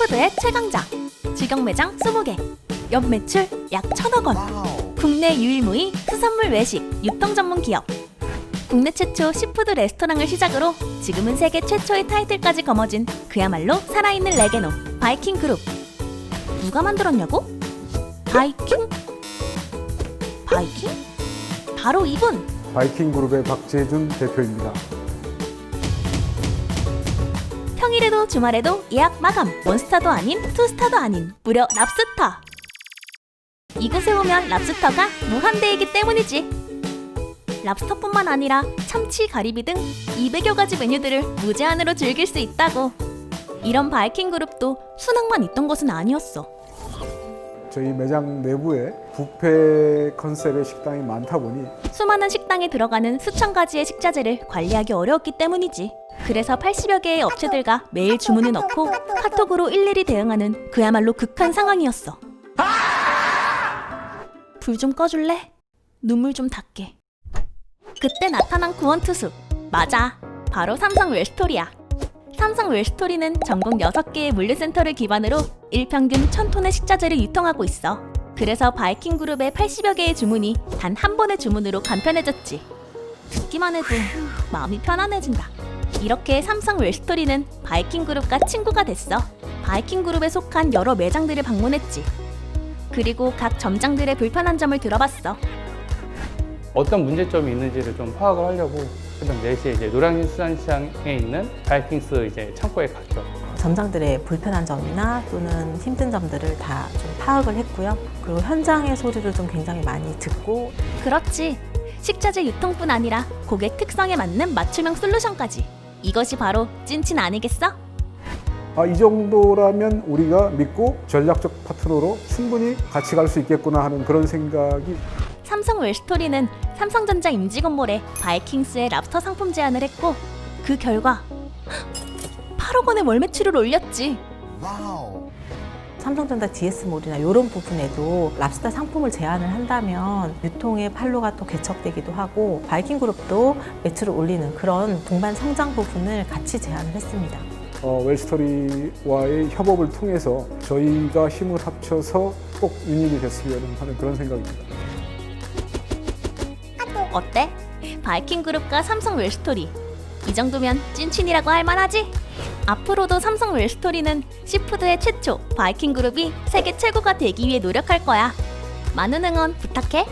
시푸드의 최강자. 직영 매장 20개. 연매출 약 1,000억 원. 국내 유일무이 수산물 외식 유통 전문 기업. 국내 최초 시푸드 레스토랑을 시작으로 지금은 세계 최초의 타이틀까지 거머쥔 그야말로 살아있는 레게노 바이킹 그룹. 누가 만들었냐고? 바이킹? 바이킹? 바로 이분! 바이킹 그룹의 박재준 대표입니다. 평일에도 주말에도 예약 마감. 원스타도 아닌 투스타도 아닌 무려 랍스터. 이곳에 오면 랍스터가 무한대이기 때문이지. 랍스터뿐만 아니라 참치, 가리비 등 200여 가지 메뉴들을 무제한으로 즐길 수 있다고. 이런 바이킹 그룹도 순항만 있던 것은 아니었어. 저희 매장 내부에 뷔페 컨셉의 식당이 많다 보니 수많은 식당에 들어가는 수천 가지의 식자재를 관리하기 어려웠기 때문이지. 그래서 80여 개의 업체들과 매일 주문을 넣고 카톡으로 일일이 대응하는 그야말로 극한 상황이었어. 불 좀 꺼줄래? 눈물 좀 닦게. 그때 나타난 구원투수. 맞아, 바로 삼성 웰스토리야. 삼성 웰스토리는 전국 6개의 물류센터를 기반으로 일평균 1,000톤의 식자재를 유통하고 있어. 그래서 바이킹 그룹의 80여 개의 주문이 단 한 번의 주문으로 간편해졌지. 듣기만 해도 마음이 편안해진다. 이렇게 삼성 웰스토리는 바이킹 그룹과 친구가 됐어. 바이킹 그룹에 속한 여러 매장들을 방문했지. 그리고 각 점장들의 불편한 점을 들어봤어. 어떤 문제점이 있는지를 좀 파악을 하려고 새벽 4시에 이제 노량진 수산시장에 있는 바이킹스 이제 창고에 갔죠. 점장들의 불편한 점이나 또는 힘든 점들을 다 좀 파악을 했고요. 그리고 현장의 소리를 좀 굉장히 많이 듣고. 그렇지. 식자재 유통뿐 아니라 고객 특성에 맞는 맞춤형 솔루션까지. 이것이 바로 찐친 아니겠어? 이 정도라면 우리가 믿고 전략적 파트너로 충분히 같이 갈 수 있겠구나 하는 그런 생각이. 삼성 웰스토리는 삼성전자 임직원몰에 바이킹스의 랍스터 상품 제안을 했고 그 결과 8억 원의 월 매출을 올렸지. 삼성전자 DS몰이나 이런 부분에도 랍스터 상품을 제안을 한다면 유통의 판로가 또 개척되기도 하고 바이킹 그룹도 매출을 올리는 그런 동반 성장 부분을 같이 제안을 했습니다. 웰스토리와의 협업을 통해서 저희가 힘을 합쳐서 꼭 유닛이 됐으면 하는 그런 생각입니다. 어때? 바이킹 그룹과 삼성 웰스토리. 이 정도면 찐친이라고 할 만하지? 앞으로도 삼성 웰스토리는 시푸드의 최초 바이킹 그룹이 세계 최고가 되기 위해 노력할 거야. 많은 응원 부탁해.